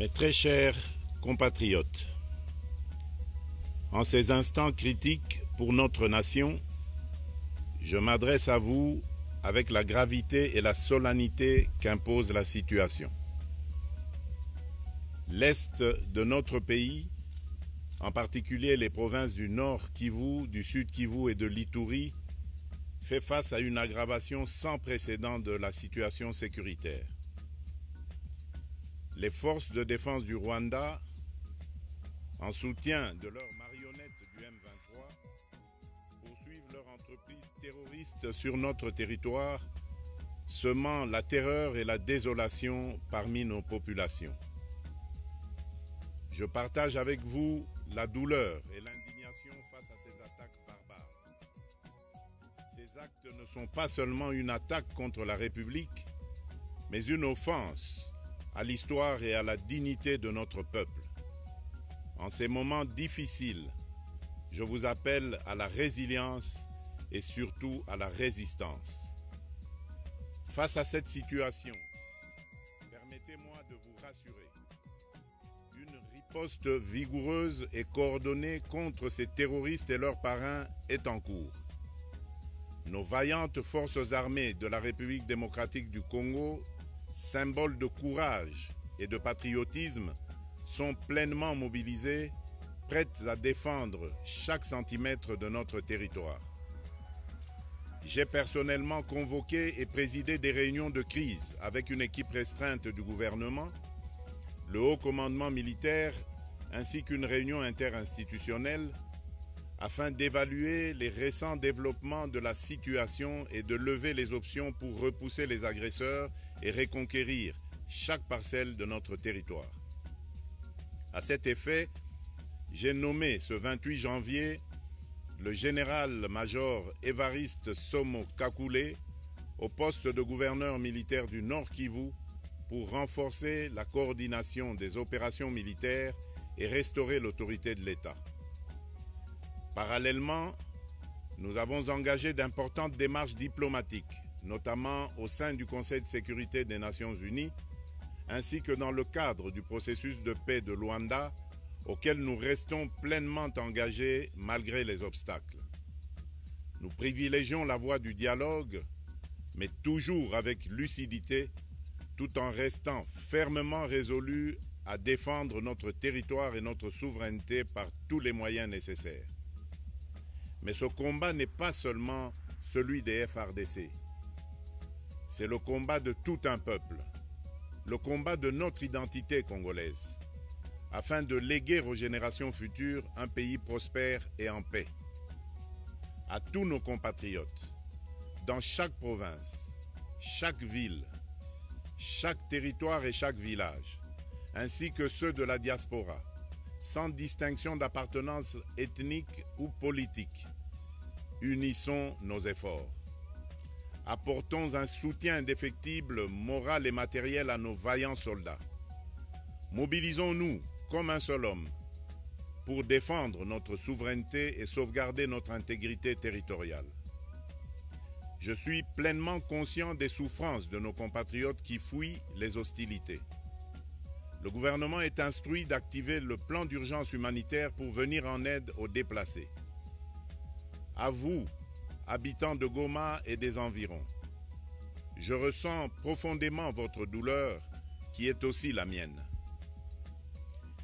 Mes très chers compatriotes, en ces instants critiques pour notre nation, je m'adresse à vous avec la gravité et la solennité qu'impose la situation. L'Est de notre pays, en particulier les provinces du Nord Kivu, du Sud Kivu et de l'Ituri, fait face à une aggravation sans précédent de la situation sécuritaire. Les forces de défense du Rwanda, en soutien de leurs marionnettes du M23, poursuivent leur entreprise terroriste sur notre territoire, semant la terreur et la désolation parmi nos populations. Je partage avec vous la douleur et l'indignation face à ces attaques barbares. Ces actes ne sont pas seulement une attaque contre la République, mais une offense à l'histoire et à la dignité de notre peuple. En ces moments difficiles, je vous appelle à la résilience et surtout à la résistance. Face à cette situation, permettez-moi de vous rassurer. Une riposte vigoureuse et coordonnée contre ces terroristes et leurs parrains est en cours. Nos vaillantes forces armées de la République démocratique du Congo, symboles de courage et de patriotisme, sont pleinement mobilisées, prêtes à défendre chaque centimètre de notre territoire. J'ai personnellement convoqué et présidé des réunions de crise avec une équipe restreinte du gouvernement, le haut commandement militaire ainsi qu'une réunion interinstitutionnelle afin d'évaluer les récents développements de la situation et de lever les options pour repousser les agresseurs et reconquérir chaque parcelle de notre territoire. À cet effet, j'ai nommé ce 28 janvier le général-major Évariste Somo Kakule au poste de gouverneur militaire du Nord Kivu pour renforcer la coordination des opérations militaires et restaurer l'autorité de l'État. Parallèlement, nous avons engagé d'importantes démarches diplomatiques, notamment au sein du Conseil de sécurité des Nations Unies, ainsi que dans le cadre du processus de paix de Luanda, auquel nous restons pleinement engagés malgré les obstacles. Nous privilégions la voie du dialogue, mais toujours avec lucidité, tout en restant fermement résolus à défendre notre territoire et notre souveraineté par tous les moyens nécessaires. Mais ce combat n'est pas seulement celui des FARDC. C'est le combat de tout un peuple, le combat de notre identité congolaise, afin de léguer aux générations futures un pays prospère et en paix. À tous nos compatriotes, dans chaque province, chaque ville, chaque territoire et chaque village, ainsi que ceux de la diaspora, sans distinction d'appartenance ethnique ou politique. Unissons nos efforts. Apportons un soutien indéfectible, moral et matériel à nos vaillants soldats. Mobilisons-nous comme un seul homme pour défendre notre souveraineté et sauvegarder notre intégrité territoriale. Je suis pleinement conscient des souffrances de nos compatriotes qui fuient les hostilités. Le gouvernement est instruit d'activer le plan d'urgence humanitaire pour venir en aide aux déplacés. À vous, habitants de Goma et des environs, je ressens profondément votre douleur qui est aussi la mienne.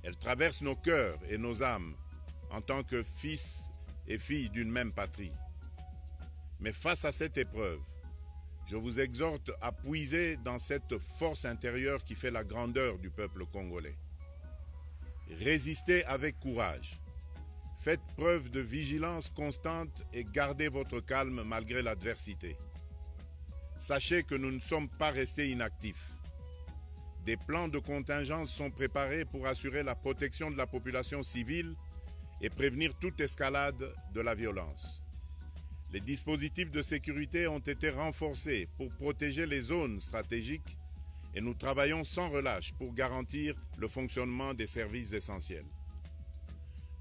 Elle traverse nos cœurs et nos âmes en tant que fils et filles d'une même patrie. Mais face à cette épreuve, je vous exhorte à puiser dans cette force intérieure qui fait la grandeur du peuple congolais. Résistez avec courage. Faites preuve de vigilance constante et gardez votre calme malgré l'adversité. Sachez que nous ne sommes pas restés inactifs. Des plans de contingence sont préparés pour assurer la protection de la population civile et prévenir toute escalade de la violence. Les dispositifs de sécurité ont été renforcés pour protéger les zones stratégiques et nous travaillons sans relâche pour garantir le fonctionnement des services essentiels.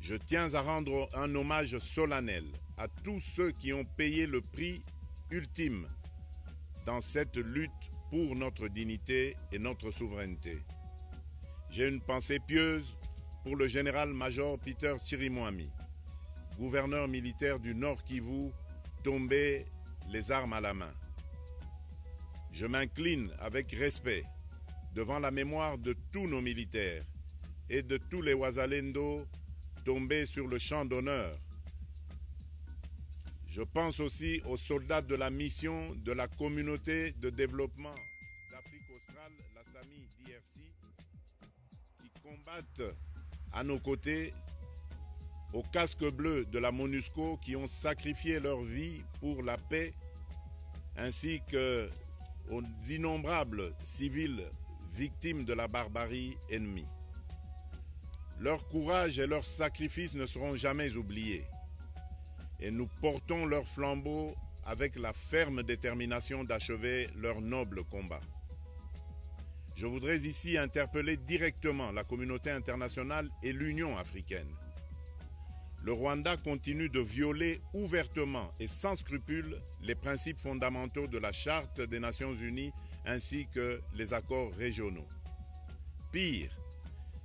Je tiens à rendre un hommage solennel à tous ceux qui ont payé le prix ultime dans cette lutte pour notre dignité et notre souveraineté. J'ai une pensée pieuse pour le général-major Peter Chirimwami, gouverneur militaire du Nord Kivu, tombé les armes à la main. Je m'incline avec respect devant la mémoire de tous nos militaires et de tous les Wazalendo tombés sur le champ d'honneur. Je pense aussi aux soldats de la mission de la communauté de développement d'Afrique australe, la SAMI DRC, qui combattent à nos côtés, aux casques bleus de la MONUSCO qui ont sacrifié leur vie pour la paix, ainsi qu'aux innombrables civils victimes de la barbarie ennemie. Leur courage et leur sacrifice ne seront jamais oubliés, et nous portons leur flambeau avec la ferme détermination d'achever leur noble combat. Je voudrais ici interpeller directement la communauté internationale et l'Union africaine. Le Rwanda continue de violer ouvertement et sans scrupule les principes fondamentaux de la Charte des Nations Unies ainsi que les accords régionaux. Pire,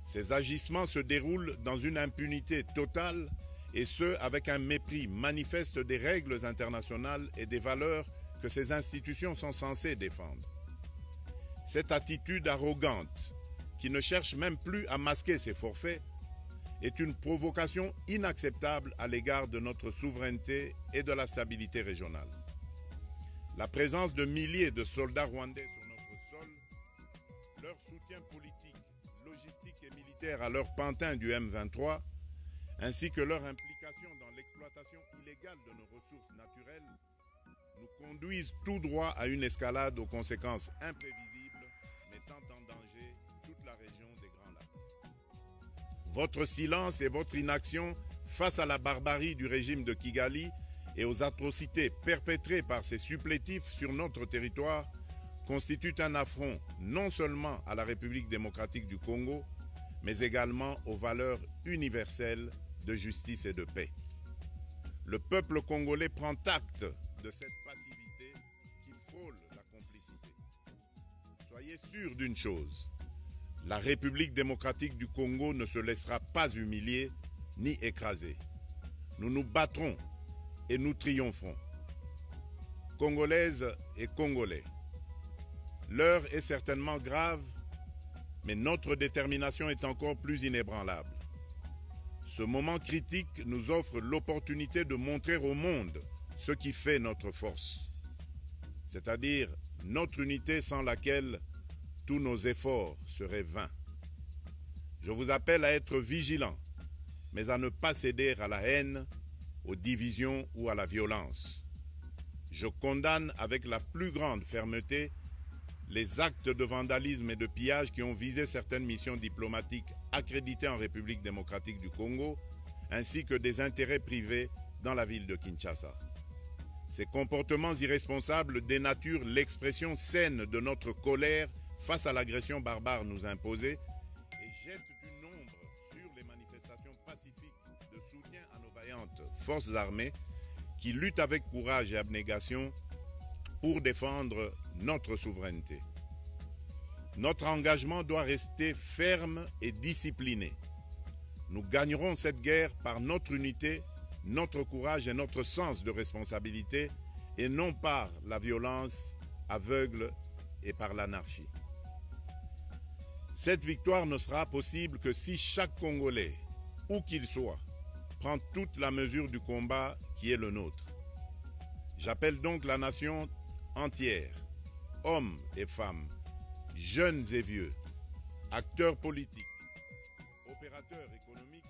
ces agissements se déroulent dans une impunité totale et ce, avec un mépris manifeste des règles internationales et des valeurs que ces institutions sont censées défendre. Cette attitude arrogante, qui ne cherche même plus à masquer ses forfaits, est une provocation inacceptable à l'égard de notre souveraineté et de la stabilité régionale. La présence de milliers de soldats rwandais sur notre sol, leur soutien politique, logistique et militaire à leur pantin du M23, ainsi que leur implication dans l'exploitation illégale de nos ressources naturelles, nous conduisent tout droit à une escalade aux conséquences imprévisibles, mettant en danger toute la région des Grands Lacs. Votre silence et votre inaction face à la barbarie du régime de Kigali et aux atrocités perpétrées par ces supplétifs sur notre territoire constituent un affront non seulement à la République démocratique du Congo, mais également aux valeurs universelles de justice et de paix. Le peuple congolais prend acte de cette passivité qui frôle la complicité. Soyez sûrs d'une chose, la République démocratique du Congo ne se laissera pas humilier ni écraser. Nous nous battrons et nous triompherons. Congolaises et Congolais, l'heure est certainement grave, mais notre détermination est encore plus inébranlable. Ce moment critique nous offre l'opportunité de montrer au monde ce qui fait notre force, c'est-à-dire notre unité sans laquelle tous nos efforts seraient vains. Je vous appelle à être vigilants, mais à ne pas céder à la haine, aux divisions ou à la violence. Je condamne avec la plus grande fermeté les actes de vandalisme et de pillage qui ont visé certaines missions diplomatiques accréditées en République démocratique du Congo, ainsi que des intérêts privés dans la ville de Kinshasa. Ces comportements irresponsables dénaturent l'expression saine de notre colère face à l'agression barbare nous imposée et jettent une ombre sur les manifestations pacifiques de soutien à nos vaillantes forces armées qui luttent avec courage et abnégation pour défendre notre souveraineté. Notre engagement doit rester ferme et discipliné. Nous gagnerons cette guerre par notre unité, notre courage et notre sens de responsabilité, et non par la violence aveugle et par l'anarchie. Cette victoire ne sera possible que si chaque Congolais, où qu'il soit, prend toute la mesure du combat qui est le nôtre. J'appelle donc la nation entière, hommes et femmes, jeunes et vieux, acteurs politiques, opérateurs économiques,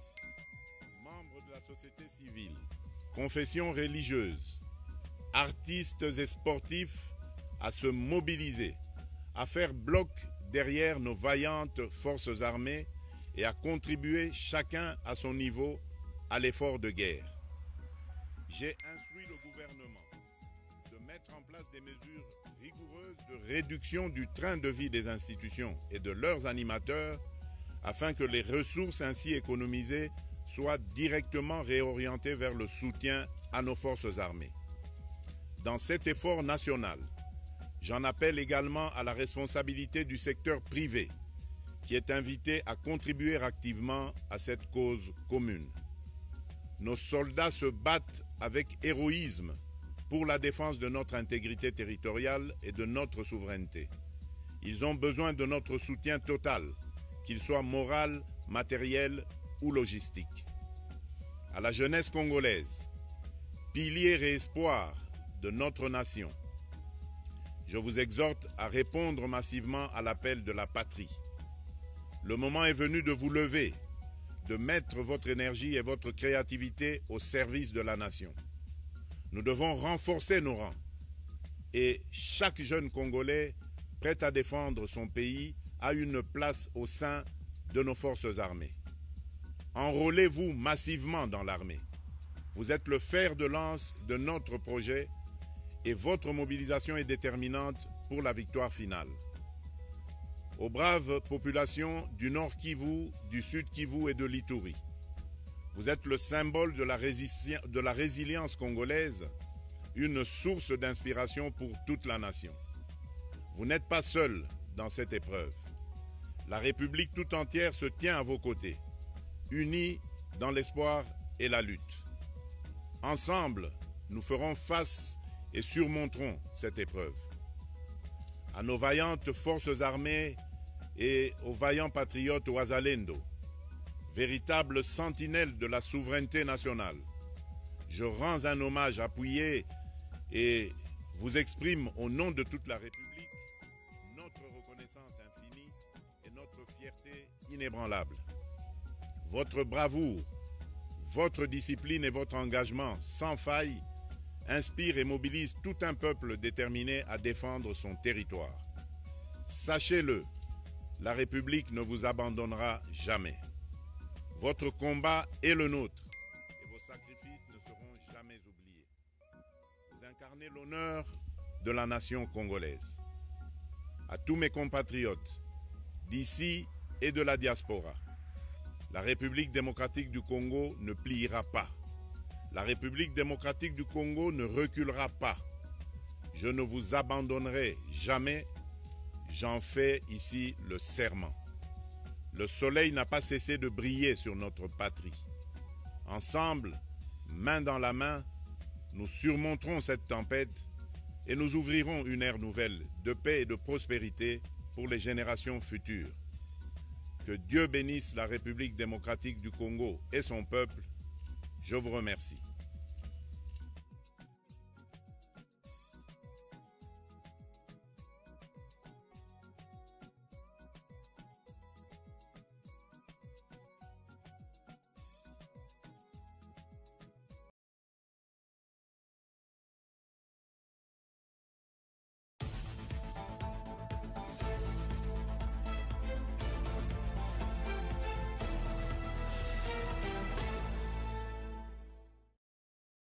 membres de la société civile, confessions religieuses, artistes et sportifs à se mobiliser, à faire bloc derrière nos vaillantes forces armées et à contribuer chacun à son niveau à l'effort de guerre. J'ai instruit le gouvernement de mettre en place des mesures rigoureuses de réduction du train de vie des institutions et de leurs animateurs afin que les ressources ainsi économisées soient directement réorientées vers le soutien à nos forces armées. Dans cet effort national, j'en appelle également à la responsabilité du secteur privé qui est invité à contribuer activement à cette cause commune. Nos soldats se battent avec héroïsme pour la défense de notre intégrité territoriale et de notre souveraineté. Ils ont besoin de notre soutien total, qu'il soit moral, matériel ou logistique. À la jeunesse congolaise, pilier et espoir de notre nation, je vous exhorte à répondre massivement à l'appel de la patrie. Le moment est venu de vous lever, de mettre votre énergie et votre créativité au service de la nation. Nous devons renforcer nos rangs et chaque jeune Congolais prêt à défendre son pays a une place au sein de nos forces armées. Enrôlez-vous massivement dans l'armée. Vous êtes le fer de lance de notre projet et votre mobilisation est déterminante pour la victoire finale. Aux braves populations du Nord Kivu, du Sud Kivu et de l'Ituri, vous êtes le symbole de la résilience congolaise, une source d'inspiration pour toute la nation. Vous n'êtes pas seuls dans cette épreuve. La République tout entière se tient à vos côtés, unis dans l'espoir et la lutte. Ensemble, nous ferons face et surmonterons cette épreuve. À nos vaillantes forces armées et aux vaillants patriotes Wazalendo, véritables sentinelles de la souveraineté nationale, je rends un hommage appuyé et vous exprime au nom de toute la République notre reconnaissance infinie et notre fierté inébranlable. Votre bravoure, votre discipline et votre engagement sans faille inspirent et mobilisent tout un peuple déterminé à défendre son territoire. Sachez-le, la République ne vous abandonnera jamais. Votre combat est le nôtre et vos sacrifices ne seront jamais oubliés. Vous incarnez l'honneur de la nation congolaise. À tous mes compatriotes d'ici et de la diaspora, la République démocratique du Congo ne pliera pas. La République démocratique du Congo ne reculera pas. Je ne vous abandonnerai jamais. J'en fais ici le serment. Le soleil n'a pas cessé de briller sur notre patrie. Ensemble, main dans la main, nous surmonterons cette tempête et nous ouvrirons une ère nouvelle de paix et de prospérité pour les générations futures. Que Dieu bénisse la République démocratique du Congo et son peuple. Je vous remercie.